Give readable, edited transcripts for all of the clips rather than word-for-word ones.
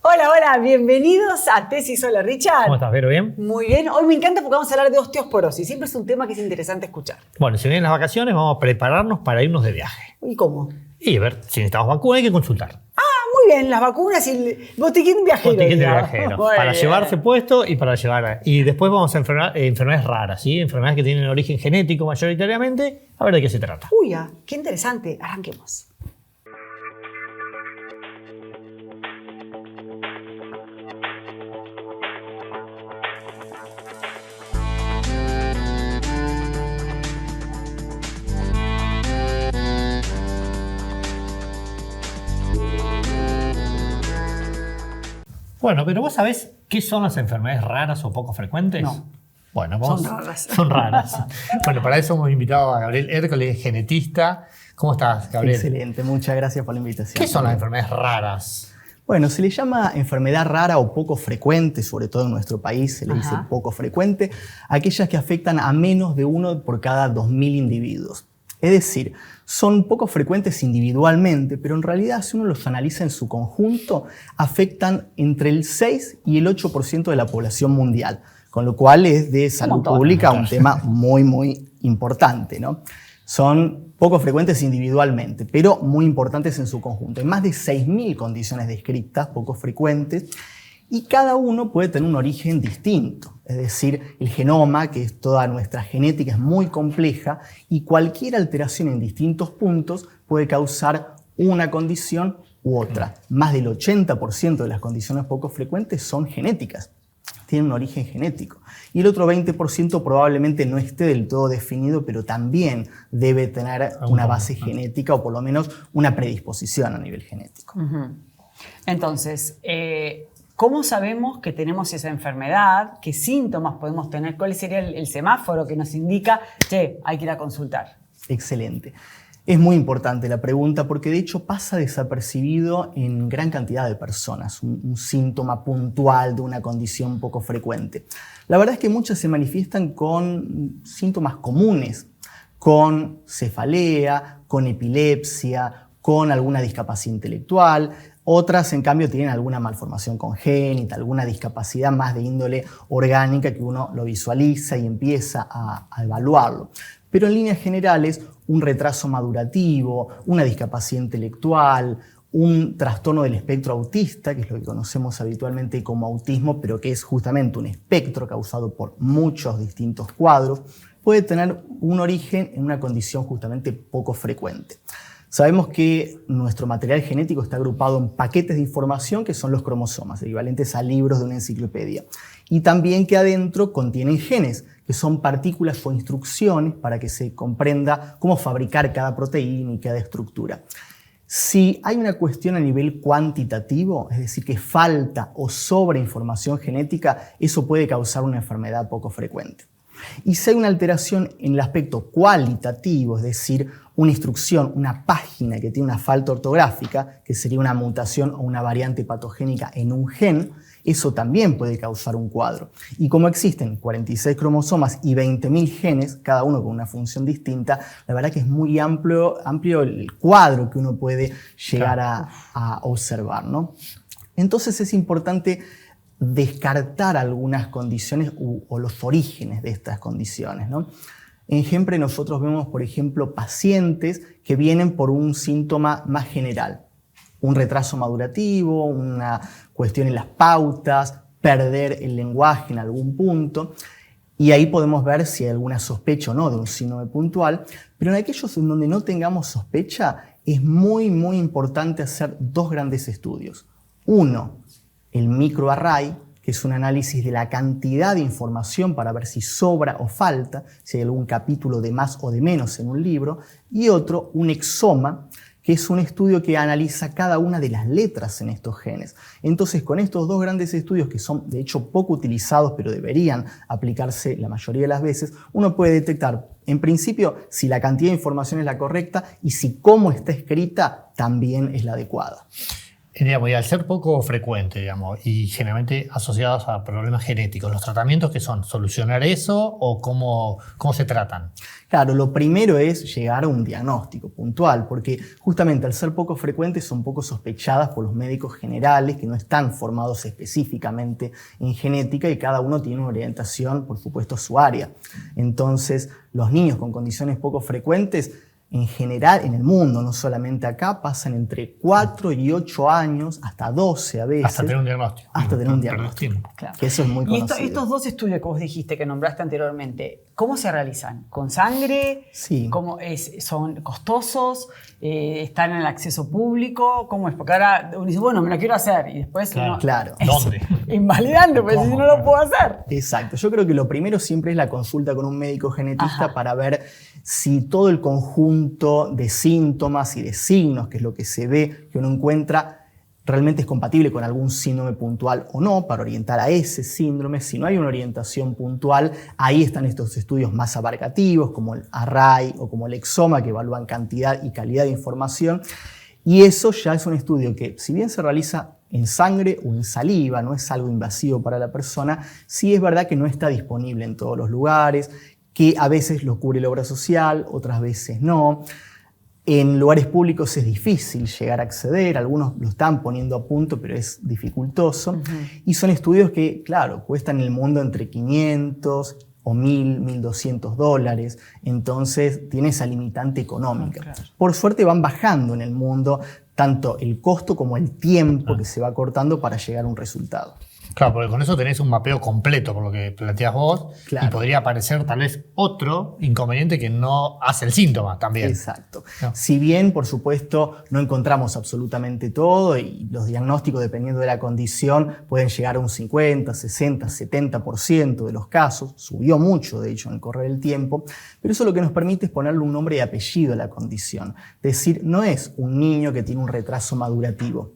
Hola, hola, bienvenidos a Tesis. Hola, Richard. ¿Cómo estás, Vero? ¿Bien? Muy bien. Hoy me encanta porque vamos a hablar de osteoporosis. Siempre es un tema que es interesante escuchar. Bueno, si vienen las vacaciones, vamos a prepararnos para irnos de viaje. ¿Y cómo? Y a ver, si necesitamos vacuna hay que consultar. Muy bien, las vacunas y el botiquín viajero. Botiquín de digamos. viajero. Muy Para bien. llevarse puesto y para llevar. Y después vamos a enfermedades raras, ¿sí? Enfermedades que tienen origen genético mayoritariamente. A ver de qué se trata. Uy, qué interesante. Arranquemos. Bueno, pero ¿vos sabés qué son las enfermedades raras o poco frecuentes? No. Bueno, Son raras. Son raras. Bueno, para eso hemos invitado a Gabriel Hércules, genetista. ¿Cómo estás, Gabriel? Excelente, muchas gracias por la invitación. ¿Qué son las enfermedades raras? Bueno, se le llama enfermedad rara o poco frecuente, sobre todo en nuestro país se le dice Ajá. poco frecuente, aquellas que afectan a menos de uno por cada 2.000 individuos. Es decir, son poco frecuentes individualmente, pero en realidad si uno los analiza en su conjunto, afectan entre el 6 y el 8% de la población mundial, con lo cual es de salud montón. pública un tema muy importante, ¿no? Son poco frecuentes individualmente, pero muy importantes en su conjunto. Hay más de 6.000 condiciones descritas, poco frecuentes, y cada uno puede tener un origen distinto. Es decir, el genoma, que es toda nuestra genética, es muy compleja y cualquier alteración en distintos puntos puede causar una condición u otra. Más del 80% de las condiciones poco frecuentes son genéticas, tienen un origen genético. Y el otro 20% probablemente no esté del todo definido, pero también debe tener una base genética o por lo menos una predisposición a nivel genético. Entonces, ¿cómo sabemos que tenemos esa enfermedad? ¿Qué síntomas podemos tener? ¿Cuál sería el semáforo que nos indica, che, hay que ir a consultar? Excelente. Es muy importante la pregunta porque de hecho pasa desapercibido en gran cantidad de personas, un síntoma puntual de una condición poco frecuente. La verdad es que muchas se manifiestan con síntomas comunes, con cefalea, con epilepsia, con alguna discapacidad intelectual. Otras, en cambio, tienen alguna malformación congénita, alguna discapacidad más de índole orgánica que uno lo visualiza y empieza a evaluarlo. Pero en líneas generales, un retraso madurativo, una discapacidad intelectual, un trastorno del espectro autista, que es lo que conocemos habitualmente como autismo, pero que es justamente un espectro causado por muchos distintos cuadros, puede tener un origen en una condición justamente poco frecuente. Sabemos que nuestro material genético está agrupado en paquetes de información que son los cromosomas, equivalentes a libros de una enciclopedia. Y también que adentro contienen genes, que son partículas o instrucciones para que se comprenda cómo fabricar cada proteína y cada estructura. Si hay una cuestión a nivel cuantitativo, es decir, que falta o sobra información genética, eso puede causar una enfermedad poco frecuente. Y si hay una alteración en el aspecto cualitativo, es decir, una instrucción, una página que tiene una falta ortográfica, que sería una mutación o una variante patogénica en un gen, eso también puede causar un cuadro. Y como existen 46 cromosomas y 20.000 genes, cada uno con una función distinta, la verdad que es muy amplio el cuadro que uno puede llegar a observar, ¿no? Entonces es importante descartar algunas condiciones o los orígenes de estas condiciones, ¿no? En GEMPRE nosotros vemos, por ejemplo, pacientes que vienen por un síntoma más general, un retraso madurativo, una cuestión en las pautas, perder el lenguaje en algún punto, y ahí podemos ver si hay alguna sospecha o no de un síndrome puntual, pero en aquellos en donde no tengamos sospecha es muy importante hacer dos grandes estudios. Uno, el microarray, que es un análisis de la cantidad de información para ver si sobra o falta, si hay algún capítulo de más o de menos en un libro, y otro, un exoma, que es un estudio que analiza cada una de las letras en estos genes. Entonces, con estos dos grandes estudios, que son de hecho poco utilizados, pero deberían aplicarse la mayoría de las veces, uno puede detectar, en principio, si la cantidad de información es la correcta y si cómo está escrita también es la adecuada. Digamos, y al ser poco frecuente, digamos, y generalmente asociados a problemas genéticos, ¿los tratamientos qué son? ¿Solucionar eso o cómo se tratan? Claro, lo primero es llegar a un diagnóstico puntual, porque justamente al ser poco frecuentes son poco sospechadas por los médicos generales que no están formados específicamente en genética y cada uno tiene una orientación, por supuesto, a su área. Entonces, los niños con condiciones poco frecuentes, en general, en el mundo, no solamente acá, pasan entre 4 y 8 años, hasta 12 a veces. Hasta tener un diagnóstico. Hasta tener un diagnóstico. Claro. Que eso es muy y conocido. estos 2 estudios que vos dijiste, que nombraste anteriormente, ¿cómo se realizan? ¿Con sangre? Sí. ¿Son costosos? ¿Están en el acceso público? ¿Cómo es? Porque ahora uno dice, bueno, me lo quiero hacer. Y después Claro. uno... Claro. ¿Dónde? Invalidante, porque si no lo puedo hacer. Exacto. Yo creo que lo primero siempre es la consulta con un médico genetista Ajá. para ver si todo el conjunto de síntomas y de signos, que es lo que se ve, que uno encuentra, realmente es compatible con algún síndrome puntual o no, para orientar a ese síndrome. Si no hay una orientación puntual, ahí están estos estudios más abarcativos, como el Array o como el Exoma, que evalúan cantidad y calidad de información. Y eso ya es un estudio que, si bien se realiza en sangre o en saliva, no es algo invasivo para la persona, sí es verdad que no está disponible en todos los lugares, que a veces lo cubre la obra social, otras veces no. En lugares públicos es difícil llegar a acceder, algunos lo están poniendo a punto, pero es dificultoso. Y son estudios que, claro, cuestan en el mundo entre 500 o $1.000, $1.200. Entonces tiene esa limitante económica. Claro. Por suerte van bajando en el mundo tanto el costo como el tiempo que se va cortando para llegar a un resultado. Claro, porque con eso tenés un mapeo completo, por lo que planteas vos, Claro. y podría aparecer tal vez otro inconveniente que no hace el síntoma también. Exacto. No. Si bien, por supuesto, no encontramos absolutamente todo y los diagnósticos, dependiendo de la condición, pueden llegar a un 50, 60, 70% de los casos. Subió mucho, de hecho, en el correr del tiempo. Pero eso lo que nos permite es ponerle un nombre y apellido a la condición. Es decir, no es un niño que tiene un retraso madurativo.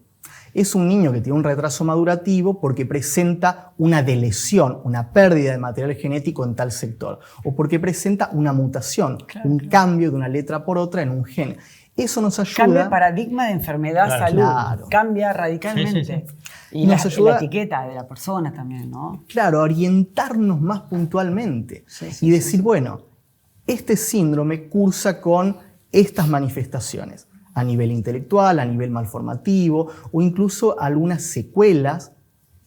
Es un niño que tiene un retraso madurativo porque presenta una delesión, una pérdida de material genético en tal sector, o porque presenta una mutación, un cambio de una letra por otra en un gen. Eso nos ayuda... Cambia el paradigma de enfermedad-salud. Claro. Cambia radicalmente. Sí. Y Nos ayuda- la etiqueta de la persona también, ¿no? Claro, orientarnos más puntualmente y decir, bueno, este síndrome cursa con estas manifestaciones a nivel intelectual, a nivel malformativo o incluso algunas secuelas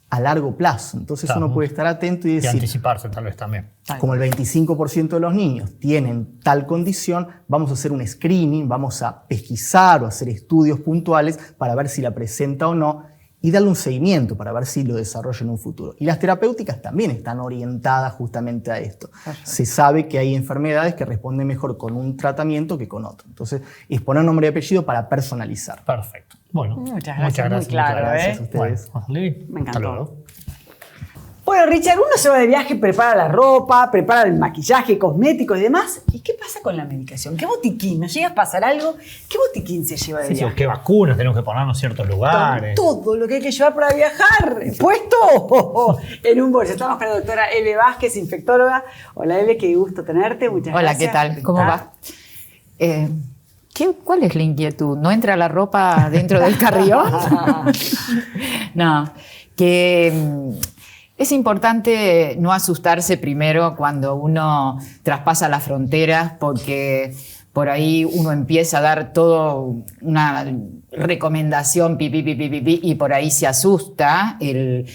a largo plazo. Entonces Claro. uno puede estar atento y Y decir, anticiparse tal vez también. como el 25% de los niños tienen tal condición, vamos a hacer un screening, vamos a pesquisar o hacer estudios puntuales para ver si la presenta o no y darle un seguimiento para ver si lo desarrolla en un futuro. Y las terapéuticas también están orientadas justamente a esto. Perfecto. Se sabe que hay enfermedades que responden mejor con un tratamiento que con otro. Entonces, es poner nombre y apellido para personalizar. Perfecto. Bueno, Muchas gracias, muy claro, muchas gracias a ustedes. Bueno, Levi, Me hasta encantó. luego. Bueno, Richard, uno se va de viaje, prepara la ropa, prepara el maquillaje, cosméticos y demás. ¿Y qué pasa con la medicación? ¿Qué botiquín? ¿Nos llega a pasar algo? ¿Qué botiquín se lleva de Sí, sí, viaje? ¿qué vacunas tenemos que ponernos en ciertos lugares? Todo lo que hay que llevar para viajar, puesto en un bolso. Estamos con la doctora Eve Vázquez, infectóloga. Hola Eve, qué gusto tenerte. Muchas Hola, gracias. ¿qué tal? ¿Cómo va? ¿Cuál es la inquietud? ¿No entra la ropa dentro del carrión? No, que es importante no asustarse primero cuando uno traspasa las fronteras, porque por ahí uno empieza a dar todo una recomendación, y por ahí se asusta el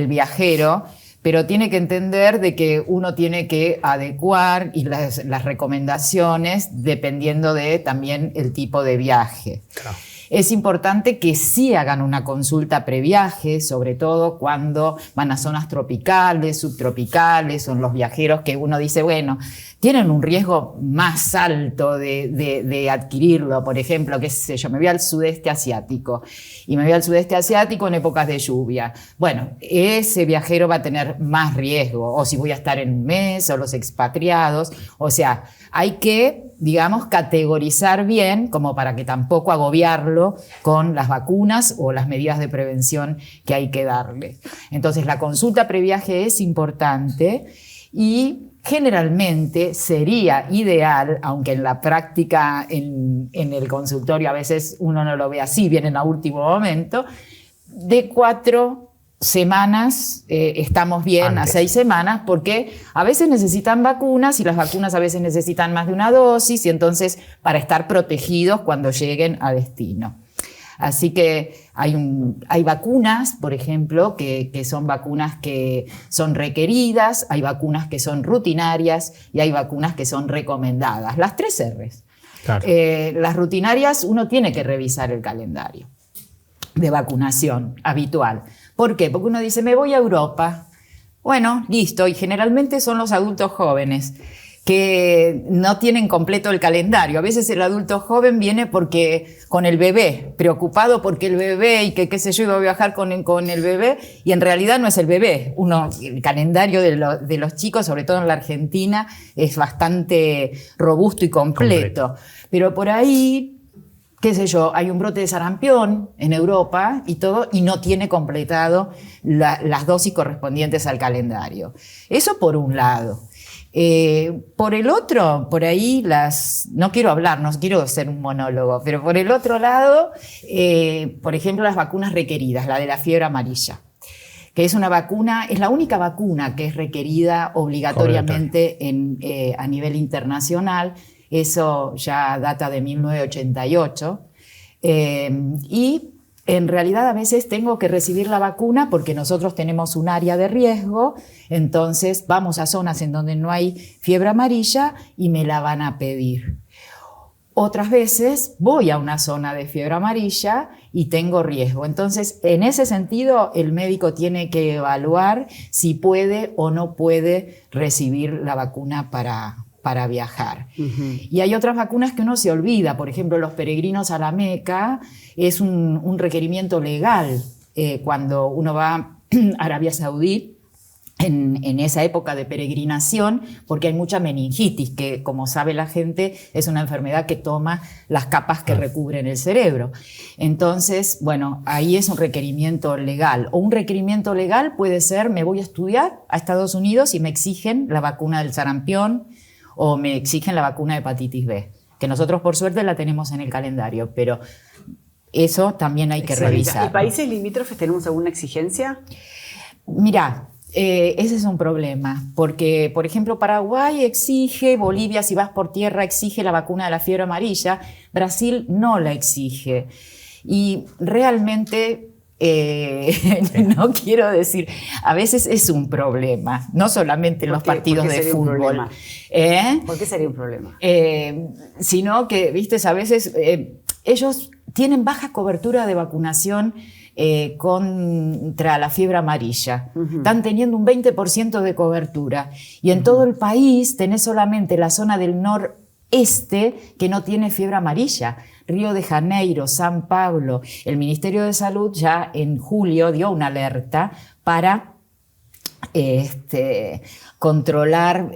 viajero. Pero tiene que entender de que uno tiene que adecuar y las recomendaciones dependiendo de también el tipo de viaje. Claro. Es importante que sí hagan una consulta previaje, sobre todo cuando van a zonas tropicales, subtropicales, son los viajeros que uno dice, bueno, tienen un riesgo más alto de adquirirlo. Por ejemplo, qué sé yo, me voy al sudeste asiático y me voy al sudeste asiático en épocas de lluvia. Bueno, ese viajero va a tener más riesgo, o si voy a estar en un mes, o los expatriados. O sea, hay que, digamos, categorizar bien como para que tampoco agobiarlo con las vacunas o las medidas de prevención que hay que darle. Entonces, la consulta previaje es importante. y generalmente sería ideal, aunque en la práctica, en el consultorio a veces uno no lo ve así, vienen a último momento, de 4 semanas, estamos bien Antes. a 6 semanas, porque a veces necesitan vacunas y las vacunas a veces necesitan más de una dosis, y entonces para estar protegidos cuando lleguen a destino. Así que hay vacunas, por ejemplo, que son vacunas que son requeridas, hay vacunas que son rutinarias y hay vacunas que son recomendadas. Las 3 R's. Claro. Las rutinarias, uno tiene que revisar el calendario de vacunación habitual. ¿Por qué? Porque uno dice, me voy a Europa. Bueno, listo, y generalmente son los adultos jóvenes que no tienen completo el calendario. A veces el adulto joven viene porque con el bebé, preocupado porque el bebé y que qué sé yo, iba a viajar con el bebé, y en realidad no es el bebé. El calendario de los chicos, sobre todo en la Argentina, es bastante robusto y completo. Pero por ahí, qué sé yo, hay un brote de sarampión en Europa y todo, y no tiene completado las dosis correspondientes al calendario. Eso por un lado. Por el otro, por ahí no quiero hablar, no quiero ser un monólogo, pero por el otro lado, por ejemplo, las vacunas requeridas, la de la fiebre amarilla, que es una vacuna, es la única vacuna que es requerida obligatoriamente a nivel internacional. Eso ya data de 1988. Y en realidad a veces tengo que recibir la vacuna porque nosotros tenemos un área de riesgo, entonces vamos a zonas en donde no hay fiebre amarilla y me la van a pedir. Otras veces voy a una zona de fiebre amarilla y tengo riesgo. Entonces, en ese sentido, el médico tiene que evaluar si puede o no puede recibir la vacuna para viajar. Y hay otras vacunas que uno se olvida. Por ejemplo, los peregrinos a la Meca es un requerimiento legal. Cuando uno va a Arabia Saudí, en esa época de peregrinación, porque hay mucha meningitis, que como sabe la gente es una enfermedad que toma las capas que recubren el cerebro. Entonces, bueno, ahí es un requerimiento legal. O un requerimiento legal puede ser, me voy a estudiar a Estados Unidos y me exigen la vacuna del sarampión o me exigen la vacuna de hepatitis B, que nosotros por suerte la tenemos en el calendario, pero eso también hay que revisar. ¿Y países limítrofes tenemos alguna exigencia? Mirá, ese es un problema, porque, por ejemplo, Paraguay exige, Bolivia, si vas por tierra, exige la vacuna de la fiebre amarilla, Brasil no la exige. Y realmente, no quiero decir, a veces es un problema, no solamente en los partidos de fútbol. ¿Por qué sería un problema? Sino que, viste, a veces ellos tienen baja cobertura de vacunación contra la fiebre amarilla. Están teniendo un 20% de cobertura. Y en todo el país tenés solamente la zona del noreste que no tiene fiebre amarilla. Río de Janeiro, San Pablo. El Ministerio de Salud ya en julio dio una alerta para controlar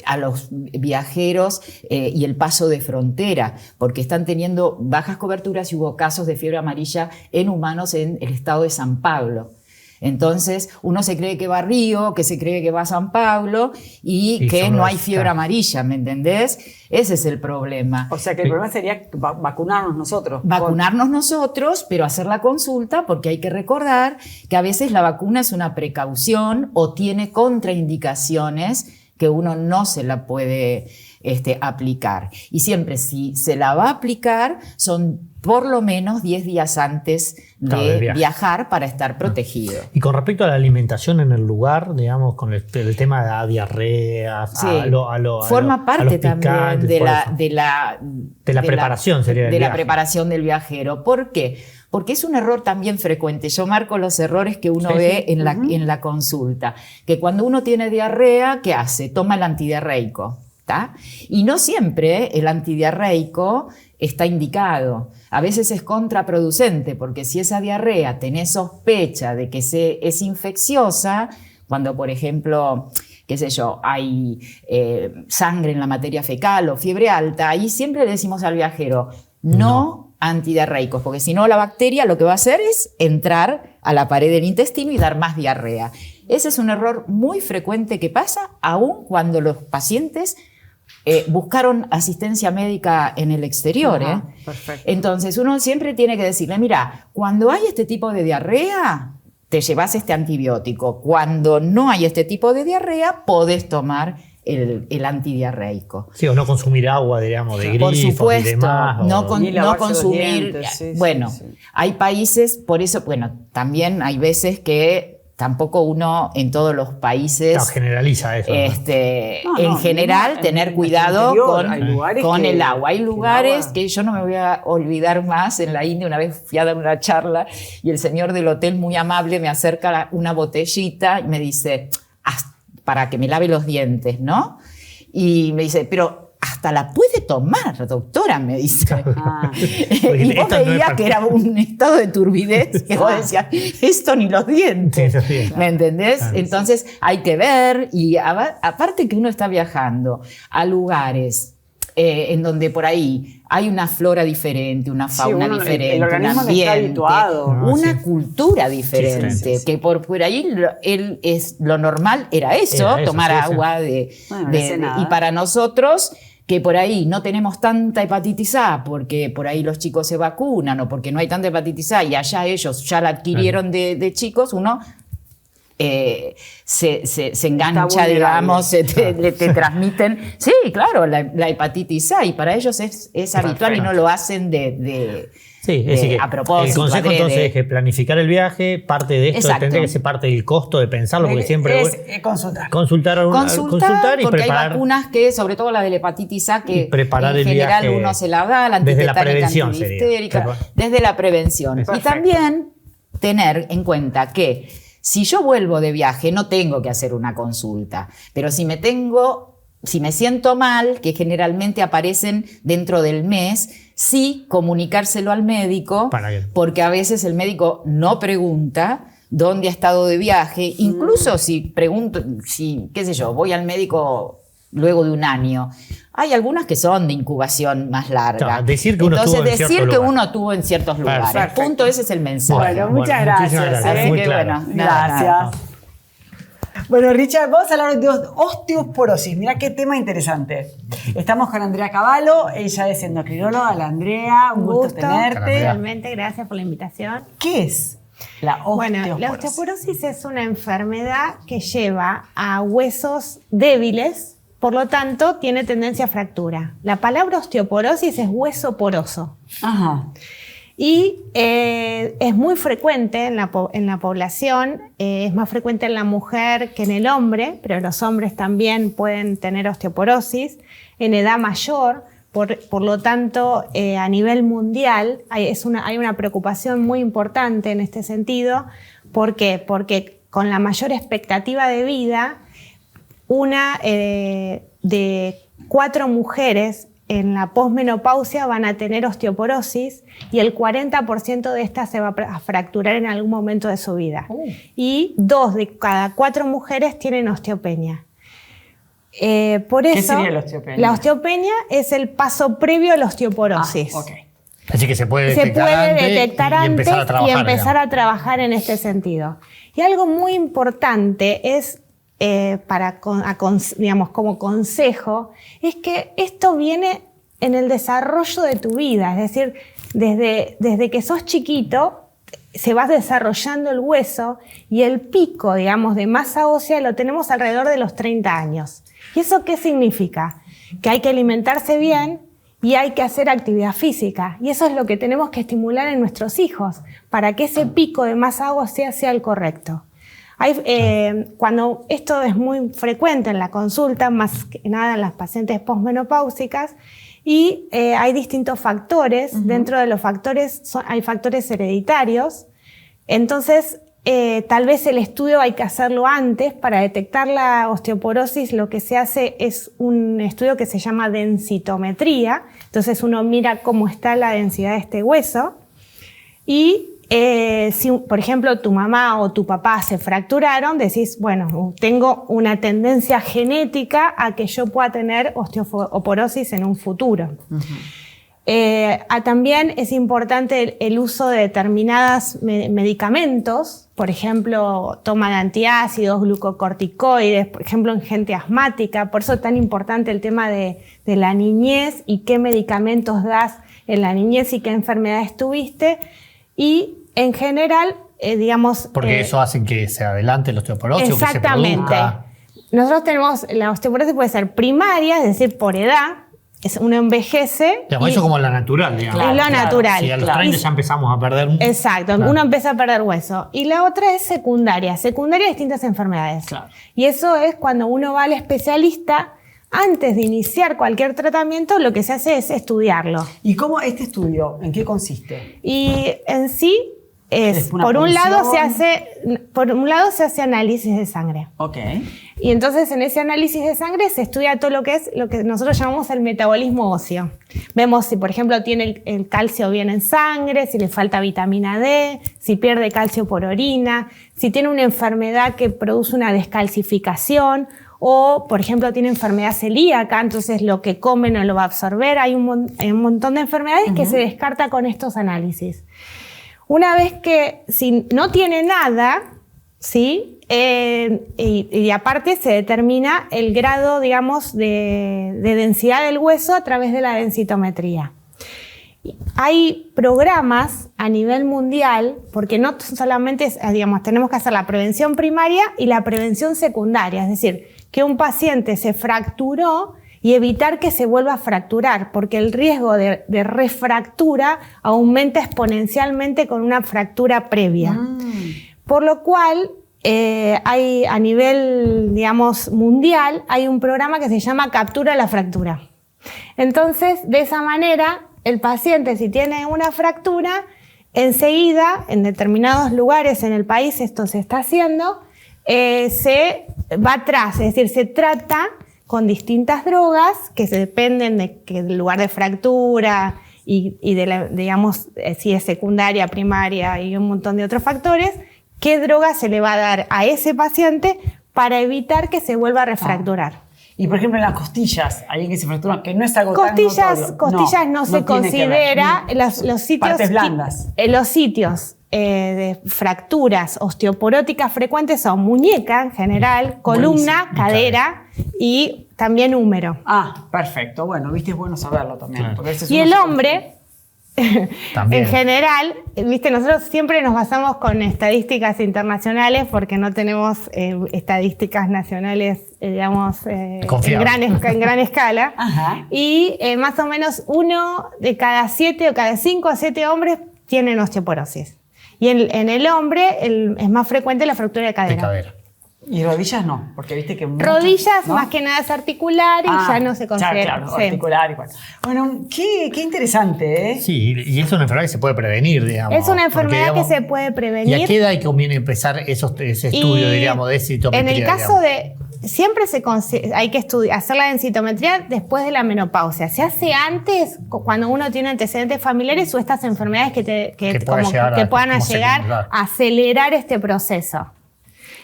a los viajeros y el paso de frontera, porque están teniendo bajas coberturas y hubo casos de fiebre amarilla en humanos en el estado de San Pablo. Entonces, uno se cree que va a Río, que se cree que va a San Pablo y que no hay fiebre amarilla, ¿me entendés? Ese es el problema. O sea, que el problema sería vacunarnos nosotros. Vacunarnos nosotros, pero hacer la consulta, porque hay que recordar que a veces la vacuna es una precaución o tiene contraindicaciones que uno no se la puede aplicar. Y siempre, si se la va a aplicar, son por lo menos 10 días antes de viajar para estar protegido. Y con respecto a la alimentación en el lugar, digamos, con el tema de la diarrea, sí, forma parte también de la preparación, sería de la preparación del viajero. ¿Por qué? Porque es un error también frecuente. Yo marco los errores que uno ve en la consulta. Que cuando uno tiene diarrea, ¿qué hace? Toma el antidiarreico. ¿Tá? Y no siempre el antidiarreico está indicado. A veces es contraproducente, porque si esa diarrea tenés sospecha de que es infecciosa, cuando por ejemplo, qué sé yo, hay sangre en la materia fecal o fiebre alta, ahí siempre le decimos al viajero, no antidiarreicos, porque si no la bacteria lo que va a hacer es entrar a la pared del intestino y dar más diarrea. Ese es un error muy frecuente que pasa, aun cuando los pacientes buscaron asistencia médica en el exterior. Perfecto. Entonces uno siempre tiene que decirle, mira, cuando hay este tipo de diarrea, te llevas este antibiótico. Cuando no hay este tipo de diarrea, podés tomar el antidiarreico. Sí, o no consumir agua, digamos, de grifos Por supuesto, y demás. no Ni lavarse los consumir. dientes, sí, bueno, sí. hay países, por eso, bueno, también hay veces que tampoco uno en todos los países No, generaliza eso. ¿no? No, en general en tener nuestro cuidado interior hay lugares con el agua. Hay el lugares agua- que yo no me voy a olvidar más. En la India una vez fui a dar una charla y el señor del hotel muy amable me acerca una botellita y me dice, para que me lave los dientes, ¿no? Y me dice, pero hasta la puede tomar, doctora, me dice. Ah. Y vos Esta no es veías para- que era un estado de turbidez que vos decías, esto ni los dientes. Sí, sí, sí. ¿Me entendés? Claro. Entonces hay que ver, y aparte que uno está viajando a lugares en donde por ahí hay una flora diferente, una fauna uno- el diferente, organismo un no está ambiente, habituado. una Sí. cultura diferente, Sí, que por ahí lo normal era eso, Era eso, tomar sí, sí. agua Bueno, no hace nada. y para nosotros que por ahí no tenemos tanta hepatitis A porque por ahí los chicos se vacunan o porque no hay tanta hepatitis A y allá ellos ya la adquirieron de chicos, uno se engancha, vulnerable. digamos, te transmiten. Sí, claro, la hepatitis A, y para ellos es habitual y no lo hacen Sí, es decir, que a propósito. el consejo adrede. entonces es que planificar el viaje, parte de esto Exacto. tendría que ser parte del costo de pensarlo, porque siempre es consultar. consultar Consultar, y porque preparar. hay vacunas que, sobre todo la de la hepatitis A, que Y preparar en el general viaje uno se la da, la desde la antitetánica, prevención antidifterica, sería. desde la prevención. Perfecto. Y también tener en cuenta que si yo vuelvo de viaje no tengo que hacer una consulta, pero si me siento mal, que generalmente aparecen dentro del mes, sí comunicárselo al médico, ¿Para qué? porque a veces el médico no pregunta dónde ha estado de viaje, incluso si pregunto, qué sé yo, voy al médico luego de un año. Hay algunas que son de incubación más larga. Claro, decir que uno Entonces, estuvo en decir cierto que lugar. uno estuvo en ciertos lugares. Perfecto. Punto, ese es el mensaje. Bueno, muchas muchísimas gracias. gracias. Así Muy que, claro. bueno, nada, nada. Gracias. Bueno, Richard, vamos a hablar de osteoporosis. Mirá qué tema interesante. Estamos con Andrea Cavallo, ella es endocrinóloga. La Andrea, un gusto tenerte. Andrea. Realmente, gracias por la invitación. ¿Qué es la osteoporosis? Bueno, la osteoporosis es una enfermedad que lleva a huesos débiles, por lo tanto, tiene tendencia a fractura. La palabra osteoporosis es hueso poroso. Ajá. Y es muy frecuente en la población, es más frecuente en la mujer que en el hombre, pero los hombres también pueden tener osteoporosis en edad mayor. Por lo tanto, a nivel mundial hay una preocupación muy importante en este sentido. ¿Por qué? Porque con la mayor expectativa de vida, una de 4 mujeres en la posmenopausia van a tener osteoporosis y el 40% de estas se va a fracturar en algún momento de su vida. Y 2 de cada 4 mujeres tienen osteopenia. Por eso, ¿Qué sería la osteopenia? La osteopenia es el paso previo a la osteoporosis. Ok. Así que se puede Se detectar puede antes detectar y antes empezar a trabajar. y empezar a trabajar en este sentido. Y algo muy importante es, digamos, como consejo, es que esto viene en el desarrollo de tu vida. Es decir, desde que sos chiquito, se va desarrollando el hueso y el pico, digamos, de masa ósea lo tenemos alrededor de los 30 años. ¿Y eso qué significa? Que hay que alimentarse bien y hay que hacer actividad física. Y eso es lo que tenemos que estimular en nuestros hijos para que ese pico de masa ósea sea el correcto. Cuando esto es muy frecuente en la consulta, más que nada en las pacientes posmenopáusicas, y hay distintos factores. Dentro de los factores hay factores hereditarios. Entonces, tal vez el estudio hay que hacerlo antes. Para detectar la osteoporosis, lo que se hace es un estudio que se llama densitometría. Entonces uno mira cómo está la densidad de este hueso. Y si, por ejemplo, tu mamá o tu papá se fracturaron, decís, bueno, tengo una tendencia genética a que yo pueda tener osteoporosis en un futuro. También es importante el uso de determinados medicamentos, por ejemplo, toma de antiácidos, glucocorticoides, por ejemplo, en gente asmática. Por eso es tan importante el tema de la niñez y qué medicamentos das en la niñez y qué enfermedades tuviste. Y en general, digamos... Porque eso hace que se adelante la osteoporosis o que se exactamente. produzca. Nosotros tenemos, la osteoporosis puede ser primaria, es decir, por edad. Uno envejece. Digamos, eso como la natural, digamos. Es lo natural. Si a los 30 ya empezamos a perder... Exacto, uno empieza a perder hueso. Y la otra es secundaria. Secundaria a distintas enfermedades. Claro. Y eso es cuando uno va al especialista, antes de iniciar cualquier tratamiento, lo que se hace es estudiarlo. ¿Y cómo este estudio, en qué consiste? Y en sí es una por un lado punción. se hace análisis de sangre. Ok. Y entonces en ese análisis de sangre se estudia todo lo que nosotros llamamos el metabolismo óseo. Vemos si, por ejemplo, tiene el calcio bien en sangre, si le falta vitamina D, si pierde calcio por orina, si tiene una enfermedad que produce una descalcificación o, por ejemplo, tiene enfermedad celíaca, entonces lo que come no lo va a absorber. Hay un montón de enfermedades que se descarta con estos análisis. Una vez que, si no tiene nada, ¿sí? Y aparte se determina el grado, digamos, de densidad del hueso a través de la densitometría. Hay programas a nivel mundial, porque no solamente, digamos, tenemos que hacer la prevención primaria y la prevención secundaria, es decir, que un paciente se fracturó y evitar que se vuelva a fracturar, porque el riesgo de refractura aumenta exponencialmente con una fractura previa. Por lo cual, hay a nivel, digamos, mundial, hay un programa que se llama Captura de la Fractura. Entonces, de esa manera, el paciente, si tiene una fractura, enseguida, en determinados lugares en el país, esto se está haciendo, se va atrás, es decir, se trata con distintas drogas que se dependen del lugar de fractura y de digamos, si es secundaria, primaria y un montón de otros factores, qué droga se le va a dar a ese paciente para evitar que se vuelva a refracturar. Y por ejemplo en las costillas, alguien que se fractura, que no es algo tan notorio. Costillas no se tiene que ver. considera, los sitios... Partes blandas. Los sitios de fracturas osteoporóticas frecuentes son muñeca en general, columna, Buenísimo. cadera y también húmero. Ah, perfecto. Bueno, viste, es bueno saberlo también. Claro. Porque a veces Y uno el se hombre... También. En general, viste, nosotros siempre nos basamos con estadísticas internacionales porque no tenemos estadísticas nacionales, digamos, en gran escala. Ajá. Y más o menos 1 de cada 7 o cada 5 a 7 hombres tienen osteoporosis. Y en el hombre es más frecuente la fractura de cadera. De cadera. Y rodillas no, porque viste que Rodillas ¿no? más que nada es articular y ya no se considera. Ya, claro, Sí. articular y cual. Bueno, qué interesante, ¿eh? Sí, y es una enfermedad que se puede prevenir, digamos. Es una enfermedad porque, digamos, que se puede prevenir. ¿Y a qué edad conviene empezar ese estudio, diríamos, de densitometría? En el caso digamos? siempre hay que hacer la densitometría después de la menopausia. Se hace antes, cuando uno tiene antecedentes familiares o estas enfermedades que puedan llegar a acelerar este proceso.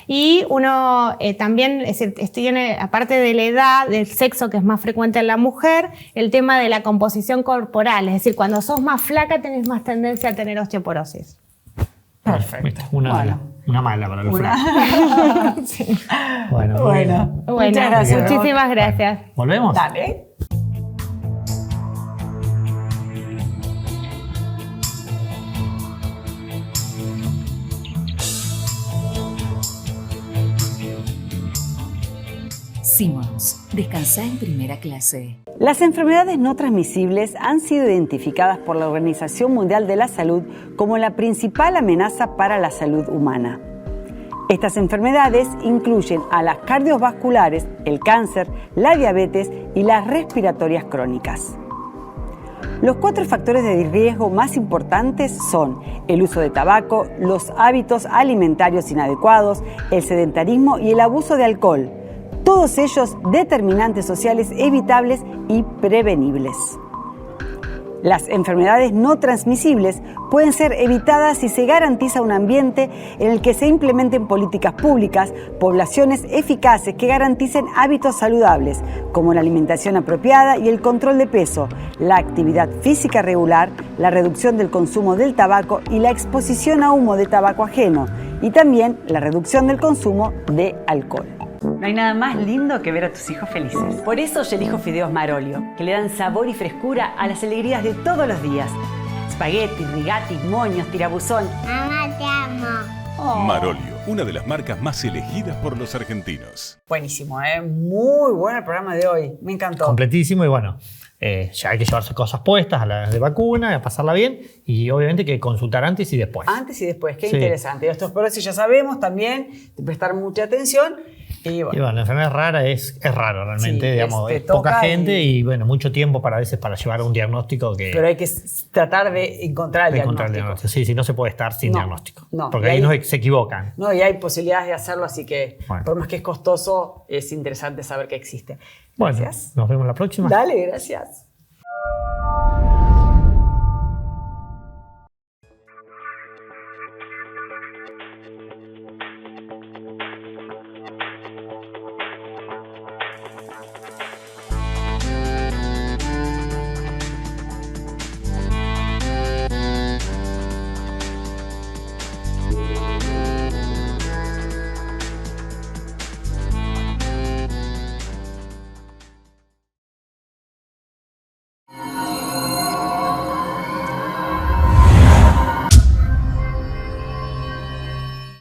Y uno también, es decir, tiene, aparte de la edad, del sexo que es más frecuente en la mujer, el tema de la composición corporal. Es decir, cuando sos más flaca tenés más tendencia a tener osteoporosis. Perfecto. Una mala para los Una. flacos. Sí. Bueno, Bueno, Muchas gracias. muchísimas gracias. ¿Volvemos? Dale. Simmons, descansá en primera clase. Las enfermedades no transmisibles han sido identificadas por la Organización Mundial de la Salud como la principal amenaza para la salud humana. Estas enfermedades incluyen a las cardiovasculares, el cáncer, la diabetes y las respiratorias crónicas. Los 4 factores de riesgo más importantes son el uso de tabaco, los hábitos alimentarios inadecuados, el sedentarismo y el abuso de alcohol. Todos ellos determinantes sociales evitables y prevenibles. Las enfermedades no transmisibles pueden ser evitadas si se garantiza un ambiente en el que se implementen políticas públicas, poblaciones eficaces que garanticen hábitos saludables, como la alimentación apropiada y el control de peso, la actividad física regular, la reducción del consumo del tabaco y la exposición a humo de tabaco ajeno, y también la reducción del consumo de alcohol. No hay nada más lindo que ver a tus hijos felices. Por eso yo elijo fideos Marolio, que le dan sabor y frescura a las alegrías de todos los días. Espagueti, rigati, moños, tirabuzón. Mamá, te amo. Marolio, una de las marcas más elegidas por los argentinos. Buenísimo, ¿eh? Muy bueno el programa de hoy. Me encantó. Completísimo y bueno, ya hay que llevarse cosas puestas a las de vacuna, a pasarla bien y obviamente que consultar antes y después. Antes y después, qué Sí. interesante. Estos osteoporosis ya sabemos también, de prestar mucha atención. Y bueno, Y bueno, la enfermedad rara es raro realmente, Sí, digamos, te es poca toca gente y bueno, mucho tiempo para a veces para llevar un diagnóstico que... pero hay que tratar de encontrar el de encontrar el diagnóstico. diagnóstico. Sí, sí, no se puede estar sin No, diagnóstico. no. Porque Y ahí ahí- no se equivocan. No, y hay posibilidades de hacerlo, así que Bueno. por más que es costoso, es interesante saber que existe. Bueno, Gracias. nos vemos la próxima. Dale, gracias.